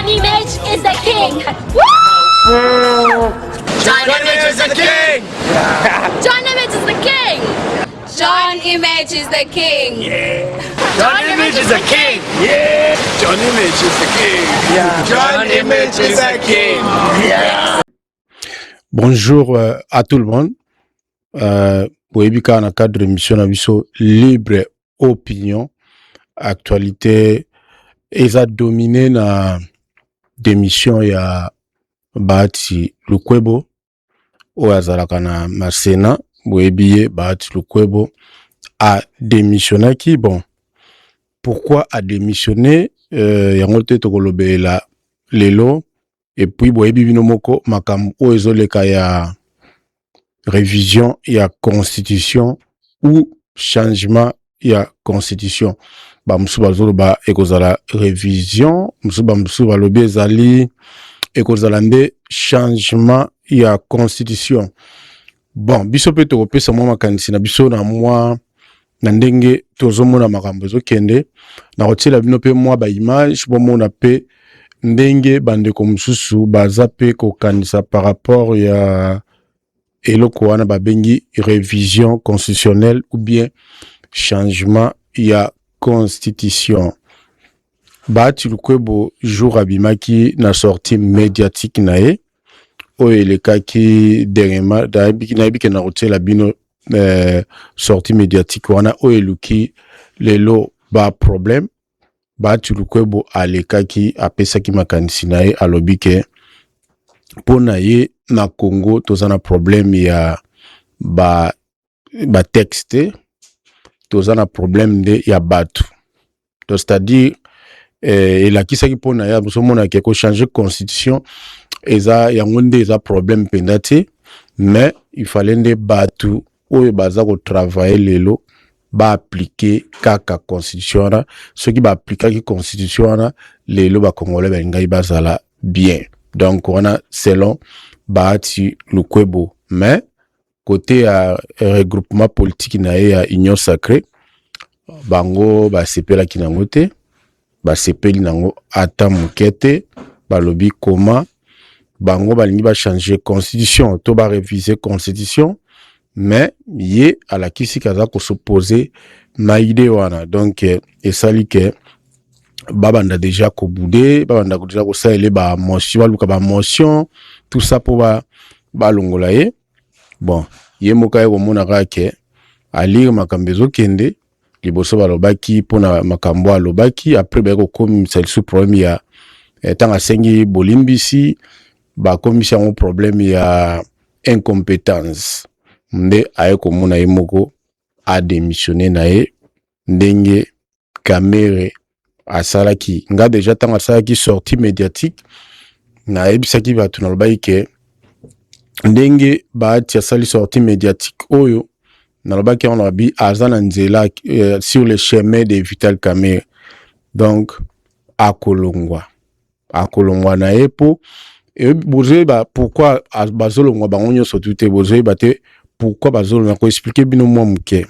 John Image is the king. John Image is the king. John Image is the king. John Image is the king. Yeah. John Image is the king. Yeah. John Image is the king. Yeah. John Image is the king. Yeah. Bonjour à tout le monde. Boyebika na cadre émission Abisso libre opinion actualité eza dominé na démission ya Bahati Lukwebo o azalaka na Masena. Boyebiye Bahati Lukwebo a démissionné qui bon pourquoi a démissionné yango te tokolobela lelo et puis boyebi bino moko makambo o ezoleka ya révision ya constitution ou changement ya constitution ba musu bazoloba ekozala révision musu ba musu balobi ezali ekozala nde changement ya constitution. Bon biso pe tokopesa mwa makanisi na biso na mwa na ndenge tozomona makambo ezokende na kotiela bino pe mwa ba image bomona pe ndenge bandeko mosusu baza pe kokanisa par rapport ya eloko wana babengi révision constitutionnelle ou bien changement ya constitution. Bahati Lukwebo jour abimaki na sortie médiatique nae o elekaki dernièrement nayebi na kotiela bino sortie médiatique wana o eluki lelo ba problème. Bahati Lukwebo alekaki apesaki makanisi nae alobi ke pona ye na Congo tozana problème ya ba texte tozana problème de ya batu donc c'est-à-dire elakisaki pona ya bosomona ke ko changer constitution eza yango nde eza problème pendate mais il fallait nde batu oyo baza ko travailler lelo ba appliquer kaka constitution na ceux qui ba appliquer ki constitution na lelo ba congolais ba ngai bazala bien. Donc on a selon Bahati Lukwebo mais côté regroupement politique na ya union sacrée bango ba sepela kinango te ba sepeli nango ata mukete balobi koma bango balingi ba changer constitution to ba réviser constitution mais ye à la kisi kaza ko s'opposer na idée wana donc esali ke babanda déjà ko boudé babanda déjà ko saele ba motion baluka ba motion tout ça pour ba longola ye bon ye moka ye ko mona ke ali makambo ezokende liboso balobaki pona makambo alobaki après ba ko komisa sous problème ya tanga sengi bolimbisi ba komisa un problème ya incompétence nde aye ko mona ye moko a démissionné na ye ndenge Kamere asalaki nga déjà tanga asalaki sortie médiatique na ebisaki batu na lobai ke ndenge Bahati asali sortie médiatique oyo na lobaki on abi azana nzela sur le chemin de Vital Kamere donc akolongwa na epo et bozoe ba pourquoi bazolongwa bango nyonso tout te bozoe ba te pourquoi bazolongwa ko expliquer bino mwa muke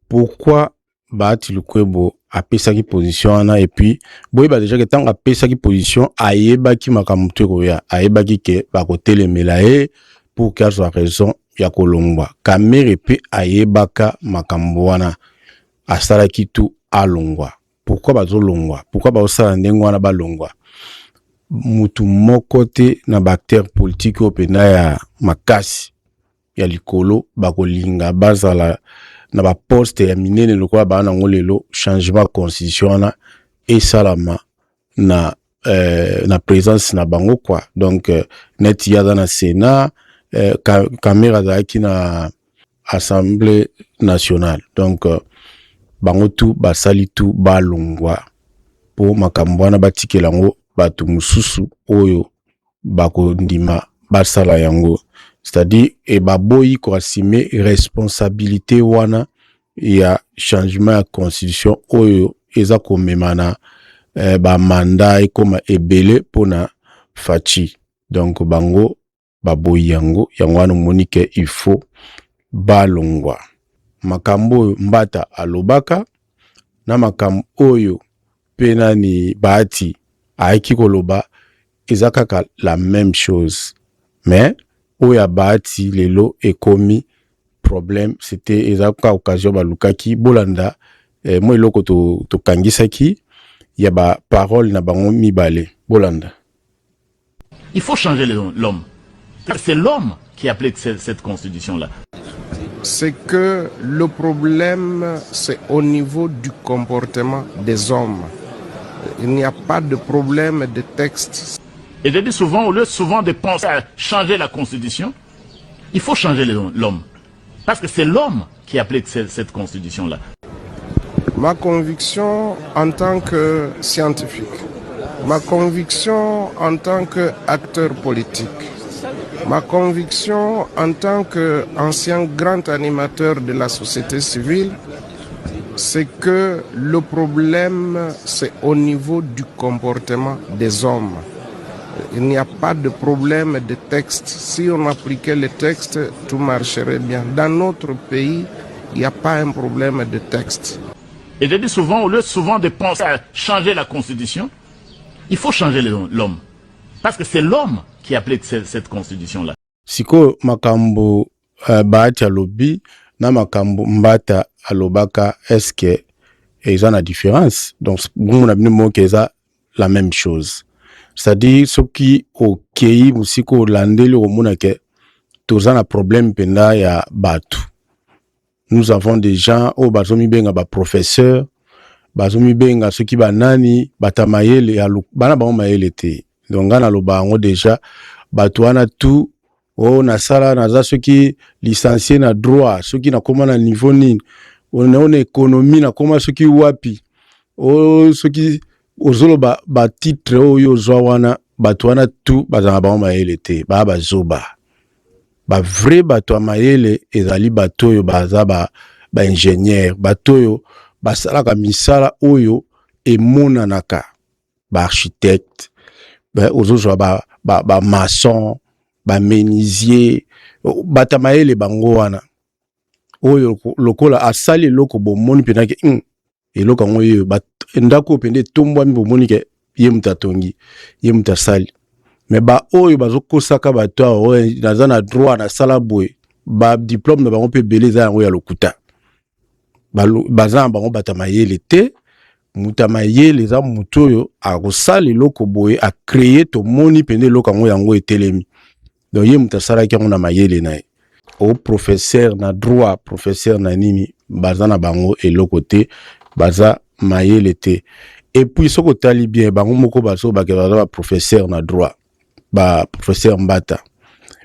pourquoi Bahati Lukwebo apesaki position wana et puis boyeba déjà que tant apesaki position ayebaki makambo te koya ayebaki ke bakotelemela ye pour qu'il soit raison ya kolongwa Kamere pe ayebaka makambo wana asalaki tu alongwa pourquoi bazolongwa pourquoi bazosala ndenge wana balongwa mutu moko te na acteur politique opena ya makasi ya likolo bakolinga bazala na ba poste ya minene lokola bana ngolelo changement constitution na esalama na présence na bango quoi donc net ya na Sénat Kamera zaki na Assemblée nationale donc bango tout basali tout balongwa po makambo wana batikela ngo batu mususu oyo bako ndima basala yango c'est-à-dire et baboyi ko assumer responsabilité wana ya changement ya constitution oyo eza ko memana ba mandat e koma ebele pona fachi donc bango baboyi yango wana monike il faut balongwa makambo mbata alobaka na makambo oyo pena ni Bahati aiki koloba eza kaka la même chose mais oyo abati lelo ekomi problème c'était eza ka occasion balukaki bolanda moi eloko to kangisaki ya ba parole na bango mibale bolanda. Il faut changer l'homme. C'est l'homme qui applique cette constitution-là. C'est que le problème, c'est au niveau du comportement des hommes. Il n'y a pas de problème de texte. Et je dis souvent, au lieu souvent de penser à changer la constitution, il faut changer l'homme. Parce que c'est l'homme qui applique cette constitution-là. Ma conviction en tant que scientifique, ma conviction en tant qu'acteur politique, ma conviction en tant qu'ancien grand animateur de la société civile, c'est que le problème, c'est au niveau du comportement des hommes. Il n'y a pas de problème de texte. Si on appliquait les textes, tout marcherait bien. Dans notre pays, il n'y a pas un problème de texte. Et je dis souvent, au lieu souvent de penser à changer la constitution, il faut changer l'homme. Parce que c'est l'homme qui applique cette constitution-là. Siko makambo baati alobi na makambo mbata alobaka est-ce que ils ont la différence? Donc on a bien mot que ça la même chose. C'est-à-dire ce qui au kei musiko landeli au mona que tous un problème penda ya batu. Nous avons des gens au bazomi benga ba professeur, bazomi benga ceux qui banani batamayele alu bana ba mayele te. Donc ngana loba ngo déjà batu wana tout oh na sala na za ceux qui licencié na droit, ceux qui na koma na niveau nini, on économie na koma ceux qui wapi. Oh ceux qui ozolo ba titre oyo zwa wana batu wana tout bazanga ba mayele te, ba zoba. Ba vrai bato ya mayele ezali bato oyo baza ba ingénieur, bato oyo basalaka misala oyo emonanaka, ba architecte, ba ozozwa ba maçon, ba menuisier, bata mayele bango wana oyo lokola asali loko bomoni penake eloko ngo yo ndako pende tombwami bomoni ke ye mutatongi, ye mutasali. Mais ba oyo bazokosaka bato oyo naza na droit na sala boye ba diplôme na bango pe beleza yango ya lokuta baza bango batamayele te mutamayele za mutu oyo akosala eloko boye a créer to moni pende eloko yango etelemi. Donc ye mutasala ki yango na mayele na ye o professeur na droit professeur na nini baza na bango eloko te baza mayele te. Et puis soko tali bien bango moko baso ba professeur na droit ba professeur Mbata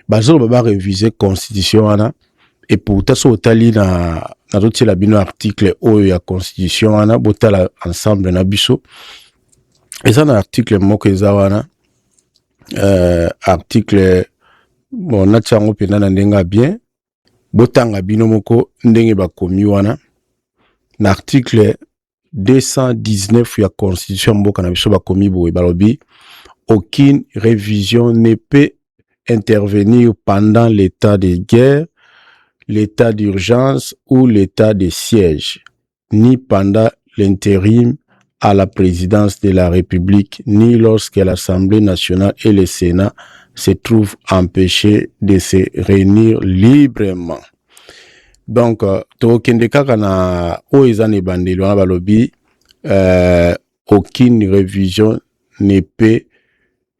bazo ba réviser constitution wana et pourtant so tali na roti la bino article oyo ya constitution wana botala ensemble na biso et ça na article moko eza wana article bon na tsango pena na ndenga bien botanga bino moko ndenge ba komi wana na article 219 ya constitution mboka na biso ba komi boye balobi aucune révision ne peut intervenir pendant l'état de guerre, l'état d'urgence ou l'état de siège, ni pendant l'intérim à la présidence de la République, ni lorsque l'Assemblée nationale et le Sénat se trouvent empêchés de se réunir librement. Donc, tokende kaka na oezane bandelo na balobi aucune révision ne peut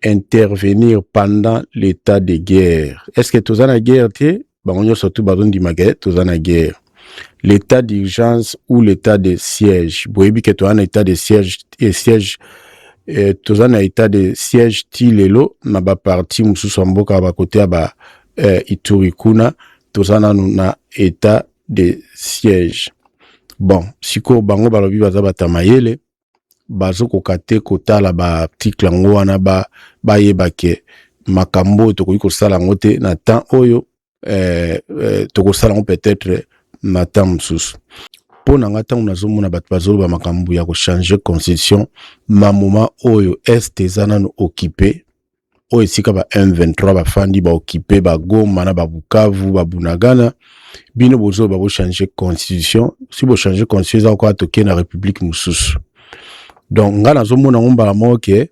intervenir pendant l'état de guerre. Est-ce que tous en a guerre te? Bangonyo surtout bazon di magé tous en a guerre. L'état d'urgence ou l'état de siège. Boyebi que tous en état de siège et siège tous en état de siège ti lelo na ba parti mususu mboka ba côté ba Iturikuna tous en na état de siège. Bon, siko bango balobi baza batamayele bazo kokate kotala ba article ngo wana ba yebake makambo to ko sala ngote na temps oyo to ko sala peut-être na temps mususu pona ngata unazomona bat bazolo ba makambo ya ko changer constitution ma moment oyo est ezana no occupé oyo sika ba M23 ba fandi ba occupé ba Goma na ba Bukavu ba Bunagana bino bozo ba changer constitution si bo changer constitution encore toke na république mususu. Donc nga nazomona ngomba mo ke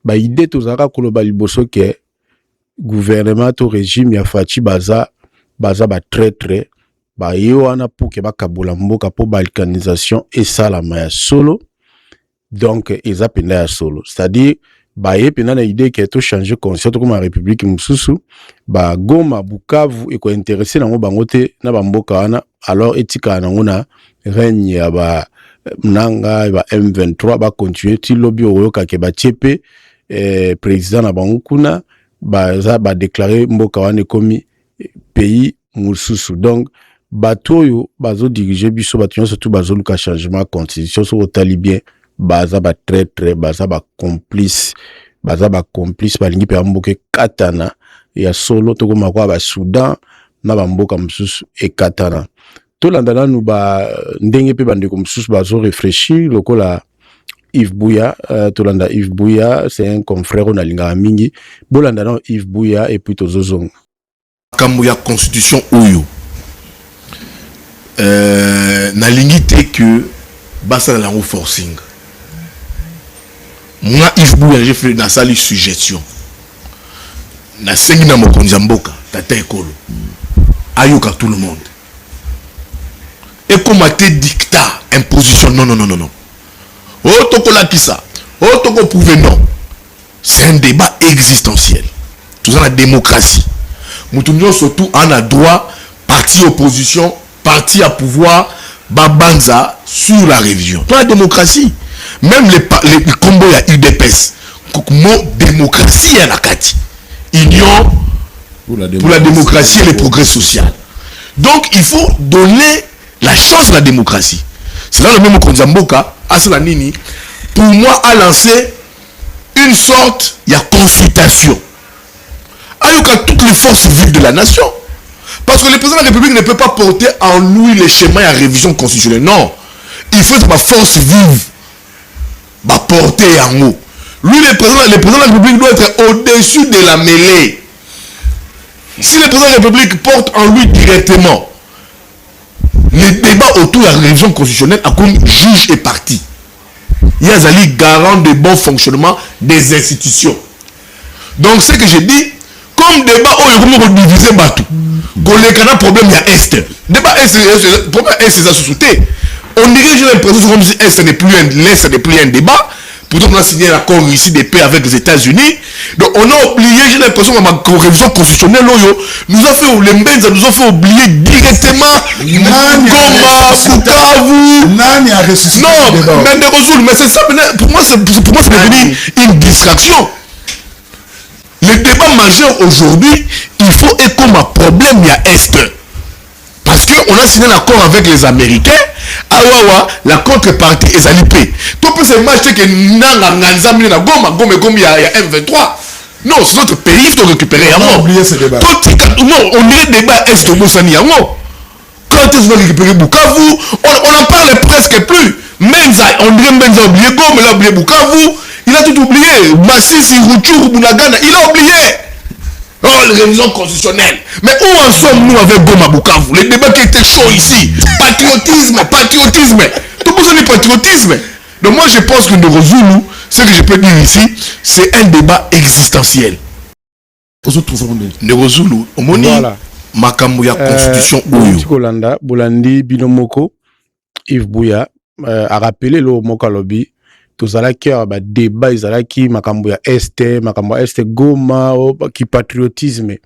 ba idée tozaka koloba liboso ke gouvernement to régime ya Faci baza ba traître ba yoana pour ke bakabola mboka po balkanisation et salama ya solo. Donc eza penda ya solo, c'est-à-dire ba ye penda na idée ke to changer conscience comme la République mususu ba Goma Bukavu e ko intéresser nango bango te na ba mboka wana, alors etika nango na règne ya ba Nanga ba M23 ba continuer ti lobby oyoka ke ba tiepe président na bango kuna ba déclarer mboka wana komi pays mususu. Donc bato yo bazo diriger biso bato nyonso surtout bazo luka changement constitution so otali bien baza ba traître baza ba complice balingi pe mboka katana ya solo to koma kwa ba Soudan na ba mboka mususu e katana to landana nu ba ndenge pe bandeko mususu bazo réfléchir lokola Yves Bouya, Tolanda Yves Bouya, c'est un confrère on a linga mingi. Bolanda non Yves Bouya et puis Tozozong. Kambuya constitution oyo. Na lingi te que basa la forcing. Moi Yves Bouya j'ai fait na sali suggestion. Na sengi na mokonza mboka tata ekolo. Ayoka tout le monde. Et comme a été dictat, imposition non. Oh, toko la kisa. Oh, toko prouve non. C'est un débat existentiel. Tout ça, la démocratie. Nous surtout en a droit, parti opposition, parti à pouvoir, babanza sur la révision. Dans la démocratie, même les combos, il y a UDPS. Mot démocratie, il y a la kati. Union pour la démocratie et le progrès social. Donc, il faut donner la chance à la démocratie. C'est là le même Konzamboka, Asalanini, pour moi, a lancé une sorte de consultation. Avec toutes les forces vives de la nation. Parce que le président de la République ne peut pas porter en lui les schémas à révision constitutionnelle. Non. Il faut que ma force vive va porter en haut. Lui, le président de la République doit être au-dessus de la mêlée. Si le président de la République porte en lui directement les débats autour de la révision constitutionnelle a comme juge et parti. Il y a Zali garant de bon fonctionnement des institutions. Donc ce que j'ai dit, comme débat où il y a divisé Batou, qu'on a problème il y a Est. Débat Est, problème Est c'est sa société. On dirait j'ai l'impression comme si Est n'est plus l'Est n'est plus un débat. Pourtant on a signé l'accord ici de paix avec les États-Unis. Donc on a oublié, j'ai l'impression que ma révision constitutionnelle nous a fait les Mbenza nous a fait oublier directement Goma, Bukavu. Nani a ressuscité. Non, mais c'est ça, pour moi c'est devenu une distraction. Le débat majeur aujourd'hui, il faut et comme un problème il y a Est. Parce qu'on a signé l'accord avec les Américains. Awawa, la contrepartie est alipée. Tout peut se marcher que il y a M23. Non, c'est notre pays, il faut récupérer. On a oublié ce débat. Non, on dirait débat Est au Moussani. Quand est-ce qu'on va récupérer Bukavu, on n'en parle presque plus. Menza, on dirait Menza a oublié Goma, il a oublié Bukavu. Il a tout oublié. Massisi, Ruchuru, Bunagana, il a oublié. Oh, les révisions constitutionnelles. Mais où en sommes-nous avec Goma Bukavu? Les débats qui étaient chauds ici. Patriotisme. Tout le monde dit patriotisme. Donc moi je pense que Ndorozulu, ce que je peux dire ici, c'est un débat existentiel. Ndorozulu, au moni, makambo ya constitution oyo. Kolanda, Bolandi, Binomoko, Yves Bouya, a rappelé le Moka Lobby. Tozalaki ba débat izalaki makambo ya Est Goma ki patriotisme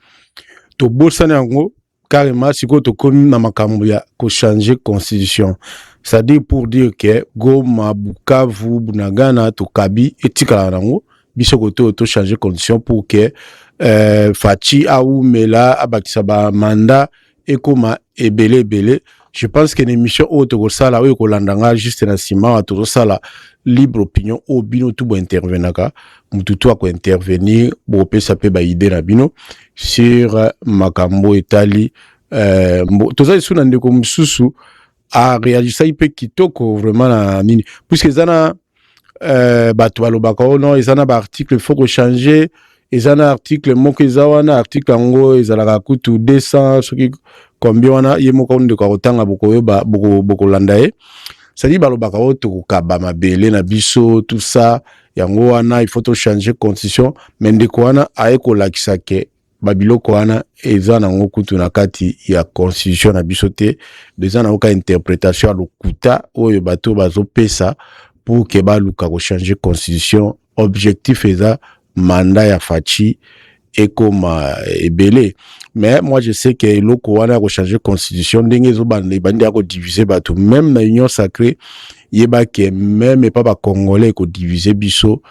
to bolsana yango carrément siko to komi na makambo ya ko changer constitution, c'est-à-dire pour dire que Goma Bukavu Bunagana to Kabi etikala nango biso koto to changer constitution pour que Faci Aoumela abakisa ba mandat ekoma ebele. Je pense que l'émission auto sala ou kolandanga juste na sima to sala libre opinion au bino tout bo intervenaka mututu ko intervenir bo pesa pe ba idée na bino sur makambo etali to za suna ndeko mususu a réagir ipe kitoko vraiment na nini puisque zana bato balobaka non ezana ba article faut changer ezana article moko ezawana article ngo ezalaka kutu 200 soki combien wana yemo ko ndeko kotanga boko landae. c'est-à-dire balobaka oto kaba mabele na biso tout ça yango wana il faut to changer constitution mais ndeko wana aeko lakisa ke babiloko wana eza nango kutu na kati ya constitution na biso te déjà na oka interprétation ya lokuta oyo bato bazopesa pour que baluka ko changer constitution objectif eza mandat ya Faci et comme ebele mais moi je sais que loko wana ko changer constitution ndenge zo bande bande ko diviser bato même na union sacrée yeba ke même pas ba congolais ko diviser biso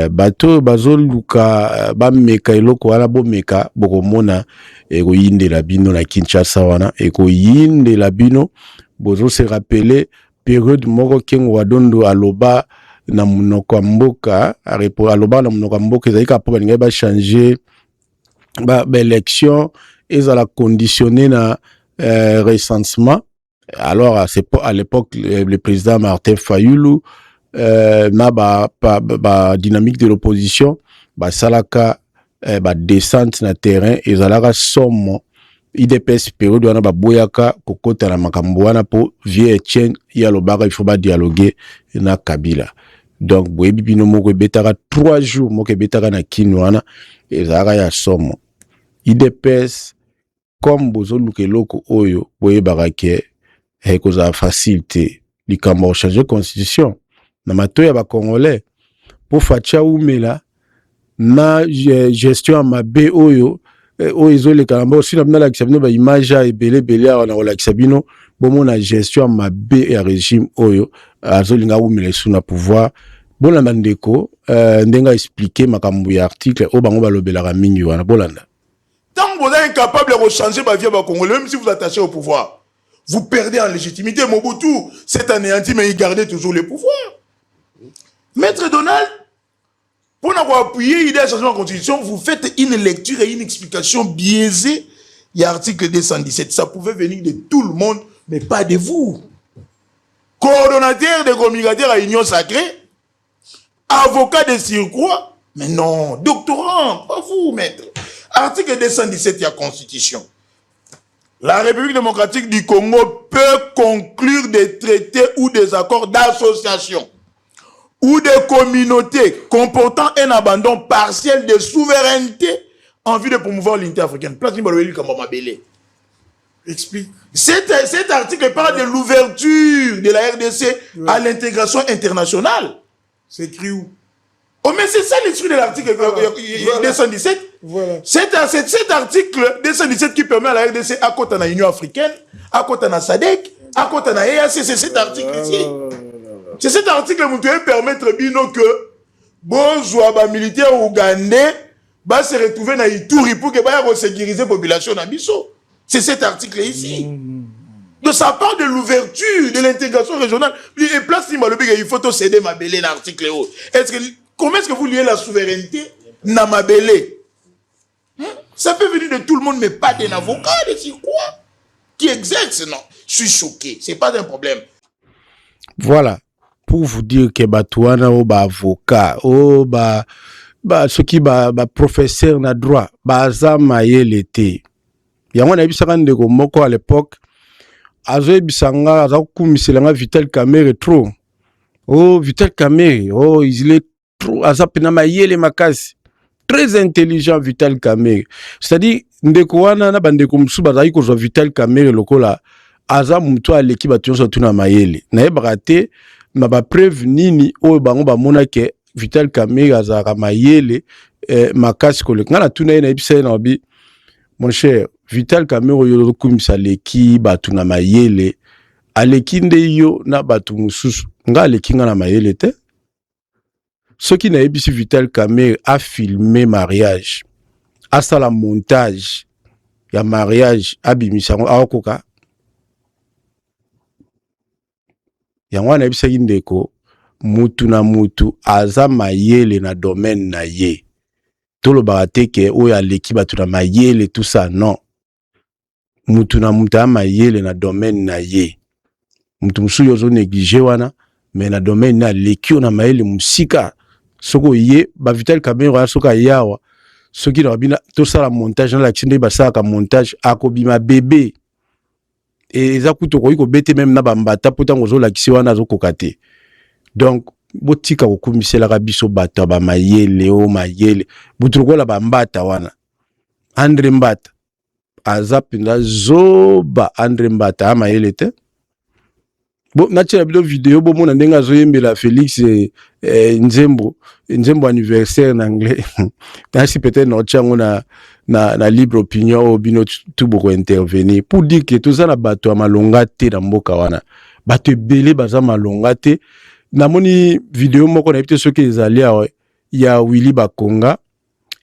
bato bazo luka ba meka eloko wana bo meka boko mona eko yinde la bino na Kinshasa wana eko yinde la bino bozo se rappeler période moko kengo wadondo aloba na munoko mboka aloba na munoko mboka ezalika po balinga ba changer ba élection ezala conditionné na recensement. Alors à l'époque le président Martin Fayulu na ba dynamique de l'opposition ba salaka ba descente na terrain ezalaka somme IDPS période wana ba boyaka kokota na makambo wana po vie Etienne ya lobaka il faut ba dialoguer na Kabila. Donc boyebi bino moko betaka 3 jours moko betaka na kinwana ezalaka ya somme IDPS comme bozo lukeloko oyo boyebaka ke hekoza facilité likambo changer constitution na mato ya ba congolais pour Faci umela na gestion mabe oyo oyo le kalamba aussi na la kisabino ba image ya ebele na la kisabino bomo na gestion mabe ya régime oyo azolinga umela suna pouvoir bolanda ndeko ndenga expliquer makambo ya article o bango balobelaka mingi wana bolanda. Tant que vous êtes incapable de changer ma vie à Congolais, même si vous attachez au pouvoir, vous perdez en légitimité. Mobutu s'est anéanti, mais il gardait toujours le pouvoir. Maître Donald, pour avoir appuyé l'idée de changement de la Constitution, vous faites une lecture et une explication biaisée. Il y a l'article 217. Ça pouvait venir de tout le monde, mais pas de vous. Coordonnateur des communicateurs à Union Sacrée, avocat de surcroît, mais non, doctorant, pas vous, maître. Article 217 de la Constitution. La République démocratique du Congo peut conclure des traités ou des accords d'association ou de communauté comportant un abandon partiel de souveraineté en vue de promouvoir l'unité africaine. Explique. Cet article parle de l'ouverture de la RDC à l'intégration internationale. C'est écrit où? Oh, mais c'est ça l'esprit de l'article 217. Voilà. C'est cet article 217 qui permet à la RDC à côté de l'Union africaine, à côté de la SADC, à côté de la EAC. C'est cet article ici. C'est cet article qui permettre bino que bon militaire ougandais va se retrouver dans Ituri pour que va sécuriser la population d'Abisso. C'est cet article ici. Donc ça parle de l'ouverture de l'intégration régionale. Et place il faut céder ma belé dans l'article. Comment est-ce que vous liez la souveraineté na mabélé? Ça peut venir de tout le monde, mais pas d'un avocat, de quoi qui exerce, non. Je suis choqué, c'est pas un problème. Voilà, pour vous dire que Batouana ou avocat, ceux qui professeur na droit, Zamaye l'été. Il y a un avis de Moko à l'époque, Azoé Bissanga, Azakumiselanga Vital Kamere trop. Oh, Vital Kamere, oh, il est trop, Azapinamaye les makasi. Très intelligent Vital Kamere. C'est-à-dire, ndekouana na bandeko msuba zayi ko Vital Kamere lokola aza mutu aleki batu nyonso tuna mayele. Na yebrate na ba preuve nini oyo bango ba mona ke Vital Kamere azaka mayele makasi koleka. Ngana tuna na ebisa na obi mon cher Vital Kamere yo kumisa leki batu na mayele aleki nde yo na batu mususu. Nga aleki nga na mayele te. Ce qui n'a pas Vital Kamere a filmé mariage, a ça la montage, il y a mariage, a bimisango, a okoka. Yangwa na bisa indeko, mutu na mutu, aza mayele na domaine na ye. Tolo barateke, o ya leki batu na mayele, tout ça, non. Mutu na mutu a mayele na domaine na ye. Mutu musu yozo négligé wana, mais na domaine na leki o na mayele musika. Soko ye ba Vital Kamere soka yawa soki na bina to sala montage na la kinde ba sala ka montage akobima bébé eza kutu ko bete même na bambata potango zo lakisi wana zo kokate. Donc botika ko kumisela ka biso bato ba mayele o mayele butuko la bambata wana André Mbata azapinda zoba André Mbata mayele te. Bon, natia la vidéo, bon, mon andenga zoyembela Félix Nzembo anniversaire en anglais. Ainsi peut-être na libre opinion au bino tout beaucoup intervenir pour dire que tout ça na bato malongate na mboka wana. Bato belé baza malongate. Na moni vidéo moko na ebite soki ezali ya Willy Bakonga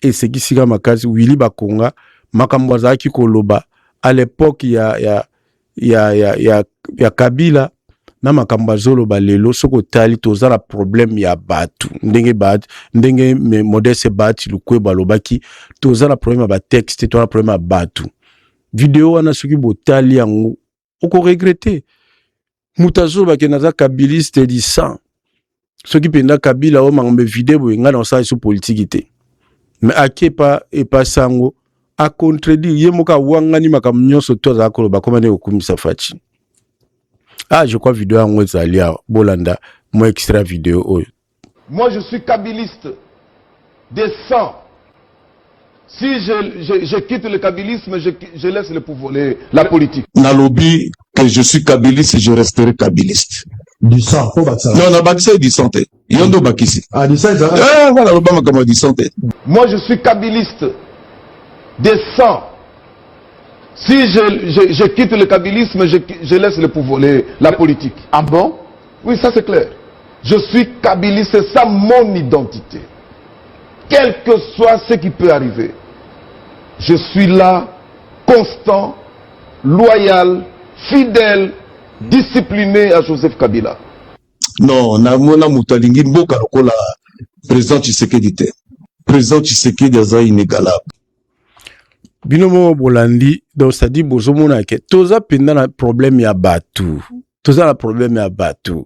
et c'est qui sika makazi Willy Bakonga makambo azaki koloba à l'époque ya Kabila na makambo zolo balelo soko tali toza la problème ya batu ndenge modeste bati lukwe balobaki toza la problème ba texte toza la problème ya batu vidéo wana soki botali yango oko regretter mutazo ba kenaza kabiliste di sang soki penda Kabila o mangombe vidéo nga na sa iso politique te mais akepa et pas sango a contredire yemoka wangani makamnyoso toza koloba komane okumisa fachi. Ah, je crois vidéo en Wezalia, Bolanda, moi extra vidéo. Moi, je suis kabiliste des sangs. Si je quitte le kabilisme, je laisse le pouvoir, la politique. Nalobi, que je suis kabiliste, je resterai kabiliste. Du sang, faut battre ça. Non, on a bâti ça du santé. Yondo Bakisi. Ah, du sang, ça va. Ah, voilà, l'Obama comme du santé. Moi, je suis kabiliste des sangs. Si je quitte le kabilisme, je laisse le pouvoir, la politique. Ah bon? Oui, ça c'est clair. Je suis kabiliste, c'est ça mon identité. Quel que soit ce qui peut arriver, je suis là, constant, loyal, fidèle, discipliné à Joseph Kabila. Non, namona mutalingi mboka lokola président Tshisekedi te. Président Tshisekedi est inégalable. Binomo Bolandi, donc ça dit bozomona ke toza penda na problème ya batu. Toza na problème ya batu.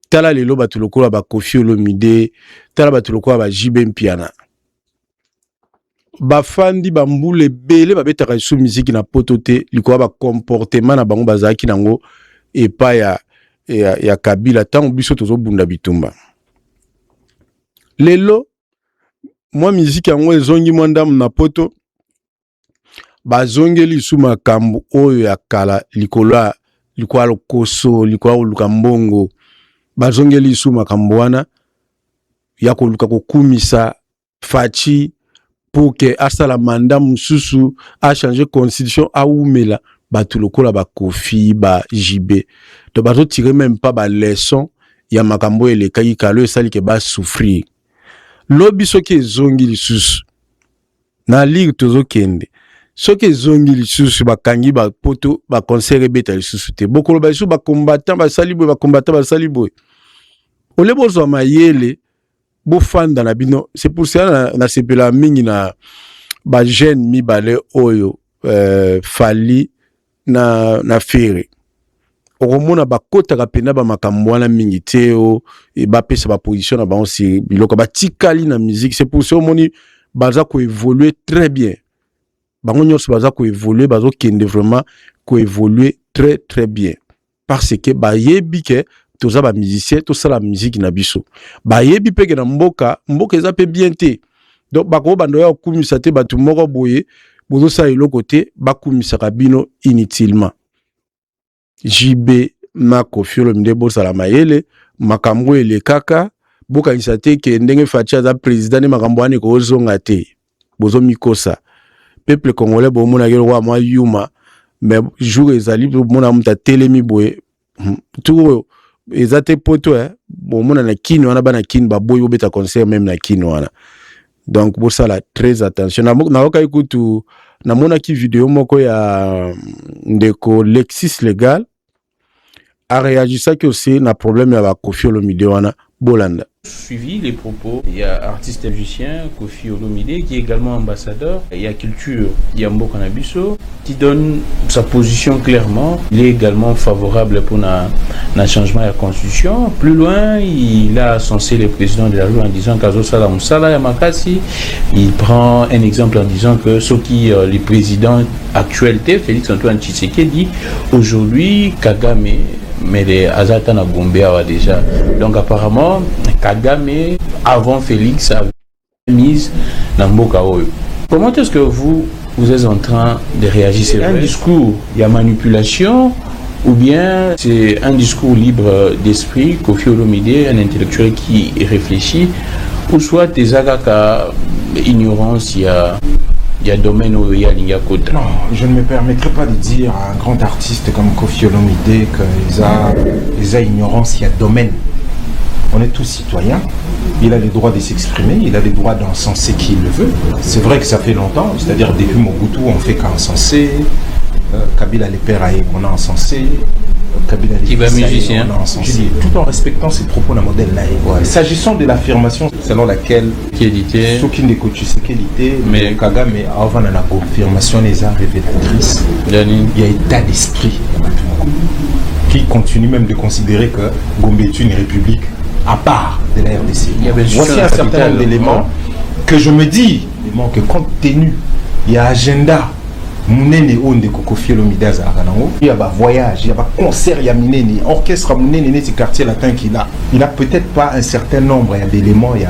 Tala lelo batu lokola ba Koffi Olomide, tala batu lokola ba JB Mpiana. Ba fandi ba mbule bele ba betaka sou musique na potote, likola ba comportement na bango bazaki nango epa ya Kabila tango biso tozo bunda bitumba. Lelo moi musique yango ezongi mwandam na poto bazongeli sou makambo oyo ya kala likola koso likola lukambongo bazongeli sou makambo wana ya koluka kokumisa fachi pour que asala manda mususu a changer constitution a oumela batu lokola ba Koffi ba JB to bazo tirer même pas ba leçon ya makambo eleka kalo esali ke ba souffrir lobi soki zongi lisusu na ligue tozo kende soki zongi lisusu bakangi ba poto ba conseil beta lisusu te bokolo ba lisusu ba combattant ba sali boy olebo zo mayele bo fanda na bino c'est pour ça na sepela mingi na ba jeune mi balé oyo fali na fere okomona bakota kapenda ba makambo wana mingi te o e ba pesa ba position na ba onsi biloko ba tikali na musique c'est pour ça omoni baza ko évoluer très bien bango nyonso baza ko évoluer bazo kende vraiment ko évoluer très très bien parce que ba yebi ke toza ba musicien to sala musique na biso ba yebi peke na mboka eza pe bien te donc bako bando ya kumisa te batu moko boye bozo sa eloko te bakumisa kabino inutilement JB na Koffi Olomide bosala mayele makambo ele kaka boka isate ke ndenge facha za président ne makambo ane ko zonga te bozo mikosa peuple congolais bo mona ke roi moi yuma mais jour ezali mona muta telemi boye tout ezate poto bo mona na kino wana bana kino ba boyo beta concert même na kino wana donc bosala très attention na oka ikutu na mona ki vidéo moko ya ndeko Lexis Légal a réagi ça que aussi na problème ya ba Koffi Olomide wana bolanda Suivi les propos, il y a artiste et musicien Koffi Olomide qui est également ambassadeur. Il y a Culture Yambo Kanabiso qui donne sa position clairement. Il est également favorable pour un changement de la constitution. Plus loin, il a censé le président de la République en disant Kazo Sala Moussala Yamakasi. Il prend un exemple en disant que ce qui le président actuel, Félix Antoine Tshisekedi, dit aujourd'hui Kagame mais les Azatana Gombe déjà. Donc apparemment, Kagame, avant Félix, avait mise dans Mboka Oyo. Comment est-ce que vous êtes en train de réagir? C'est un discours, il y a manipulation, ou bien c'est un discours libre d'esprit, Koffi Olomide, un intellectuel qui réfléchit, ou soit des agaka ignorance, il y a domaine où il y a l'Inyakoda. Non, je ne me permettrai pas de dire à un grand artiste comme Koffi Olomide qu'il a ignorance, il y a domaine. On est tous citoyens, il a le droit de s'exprimer, il a le droit d'encenser qui il le veut. C'est vrai que ça fait longtemps, c'est-à-dire depuis Mobutu, on fait qu'encenser, Kabila les pères on a encensé, Kabila les fils on a encensé, tout en respectant ses propos dans le modèle là. Ouais. S'agissant de l'affirmation selon laquelle ceux qui n'écoutent ce qu'il était, mais Kagame avant la confirmation des arts révélatrices, il y a état d'esprit qui continue même de considérer que Gombe est une république à part de la RDC. Voici un certain nombre d'éléments que je me dis que compte tenu, il y a agenda. Munene onde Koffi Olomide Azaranango, il y a un voyage, il y a un concert, il y a Munene, orchestre Munene, ce quartier latin qu'il a. Il n'a peut-être pas un certain nombre d'éléments, il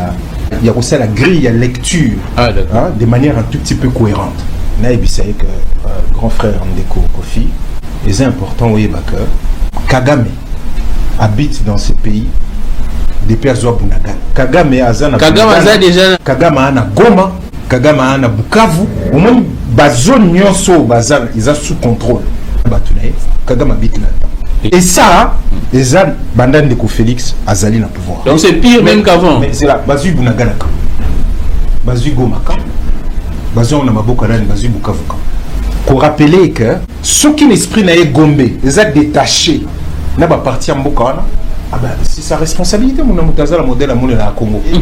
y a aussi la grille, il y a lecture, de manière un tout petit peu cohérente. Naïbisa que grand frère Ndeko Koffi, c'est important oui, que Kagame habite dans ce pays des pères Zouabunagan. Kagame a déjà Kagame a Goma, Kagame a Bukavu, au moins bazone nyonso bazal ils ont sous contrôle. Kagame habite là-dedans. Et ça, les gens bandane de Félix Azali na pouvoir. Donc c'est pire même qu'avant. Mais c'est là, Bazu Bunaganaka, Bazu Gomaka, Bazu on a maboka là, Bazu Bukavu. Pour rappeler que ceux qui n'esprit n'a Gombe, les a détachés, n'a pas parti en Boka. Ah ben, c'est sa responsabilité, mon amour, la modèle à mon Congo. Et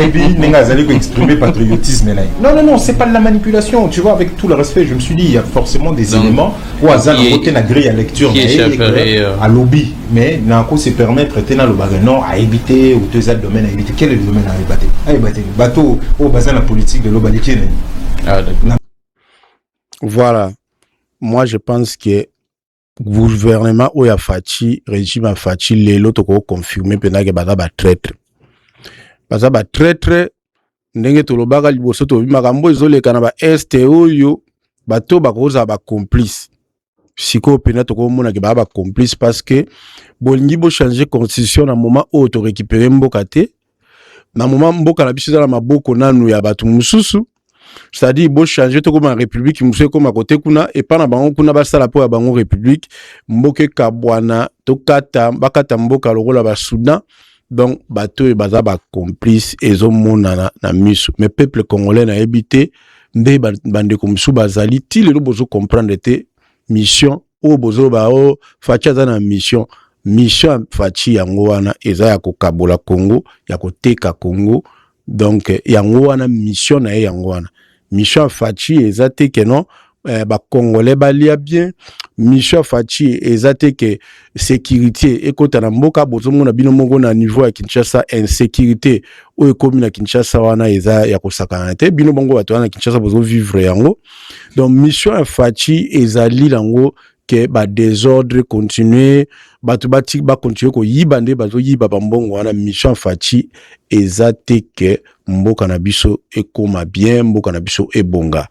puis, il exprimer patriotisme. Non, c'est pas de la manipulation. Tu vois, avec tout le respect, je me suis dit, il y a forcément des éléments où Azal a voté la grille à lecture à lobby. Mais Nanko se permettre de tenir le bagage à éviter ou deux autres domaines à éviter. Quel est le domaine à éviter? Bateau au bazar la politique de l'Obaliki. Voilà. Moi, je pense que gouvernement ou ya Fachi, régime a Fachi, les autres confirmé pendant que baza ba traître. Baza ba traître, ndenge tolobaga liboso to bimakambo izole kana ba este oyo bato bakoza ba complice. Siko pena to komona ke ba complice parce que bolingi bo changer constitution na moment où to récupérer mboka te. Na moment mboka na biso na maboko nanu ya batu mususu. C'est-à-dire bo changer to comme en république mususu comme à côté kuna et pas na bango kuna ba sala po ya bango république mboke kabwana to kata bakata mboka lokola ba Soudan. Donc bato e baza ba complice ezo mona na misu mais peuple congolais na habité nde bande comme sou bazali ti le bozo comprendre te mission o bozo ba o facha za na mission fachi yango wana eza ya kokabola Congo ya koteka Congo donc yango wana mission na yango wana mission fachi eza te ke non ba congolais balia bien mission fachi eza te ke sécurité ekota na mboka bozomo na bino mongo na niveau ya Kinshasa insécurité o ekomi na Kinshasa wana eza ya kosakana te bino bongo bato na Kinshasa bozo vivre yango donc mission fachi ezali lango que ba désordre continuer batu bati ba continuer ko yiba nde bazo yiba bambongo wana mission fachi ezate ke mboka na biso ekoma bien mboka na biso ebonga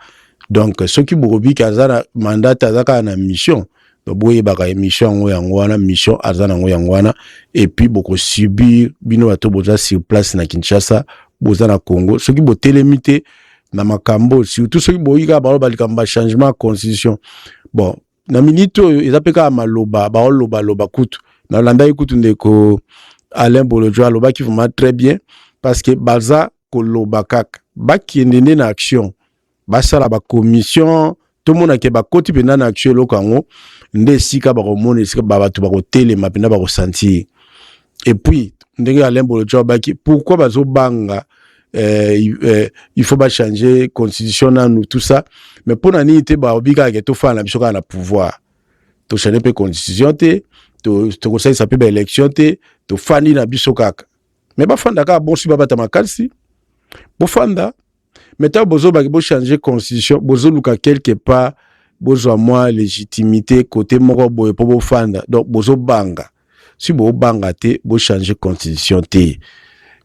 donc ceux qui bobi kazana mandat azaka na mission boye baka mission yango wana mission azana yango wana et puis boko subir bino bato boza sur place na Kinshasa boza na Congo ceux qui bo télémité na makambo surtout ceux qui boyika ba balikamba changement constitution bon na minito ezapeka maloba ba loba kutu na landa ikutu ndeko Alain Bolodjo aloba qui vraiment très bien parce que baza ko loba kaka ba kiendene na action ba sala ba commission tout monde ke ba koti pena na action lokango nde sika ba komona sika ba batu ba ko telema pena ba ko sentir et puis ndenge Alain Bolotjo baki pourquoi bazo banga il faut pas changer constitution nous tout ça mais pour nani te ba obika ke to fa na biso ka na pouvoir to changer pe constitution te to conseil ça peut ba élection te to fandi na biso kaka mais ba fanda ka bon si ba bata makalsi bo fanda mais ta bozo ba bo changer constitution bozo luka quelque part bozo moi légitimité côté moko boye po bo fanda donc bozo banga si bo banga te bo changer constitution te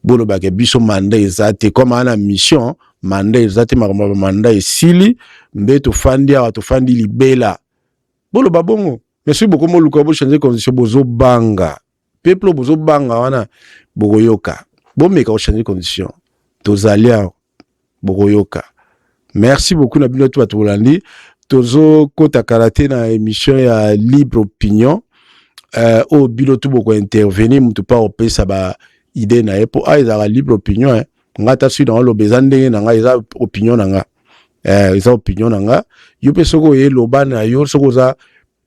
bolo ba ke biso mandat ezate comme ana mission mandat ezate makambo mandat esili mbe to fandi libela bolo ba bongo mais si boko mo luka bo changer constitution bozo banga peuple bozo banga wana bokoyoka bo meka ko changer constitution to zalia bokoyoka. Merci beaucoup na bino to batolandi tozo kota karaté na émission ya libre opinion au bilo to boko intervenir mutu pa opesa ba idée na epo aiza libre opinion ngata su dans lo bezande na nga eza opinion na nga eza opinion na nga yo pesoko ye loba na yo soko za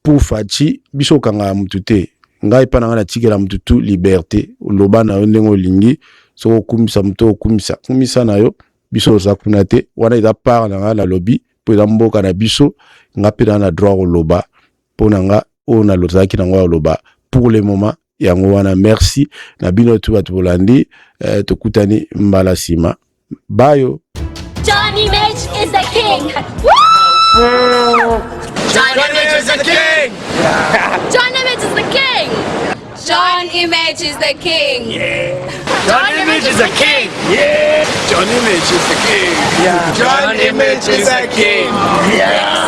pour fachi biso kanga mutu te ngai pa na nga na tikela mutu tu liberté loba na yo ndengo lingi soko kumisa mutu kumisa na yo biso za kuna te wana eza part na nga la lobby po eza mboka na biso nga pe na droit au loba po na nga o na lozaki na nga loba pour le moment yango wana merci na bino tu batu bolandi tokutani mbala sima bayo. Johnny Mitch is the king. Johnny Mitch is the king. Johnny Mitch is the king. John Image is the king. Yeah. John Image is the king. Yeah. John Image is the king. Yeah. John Image is the king. Yeah.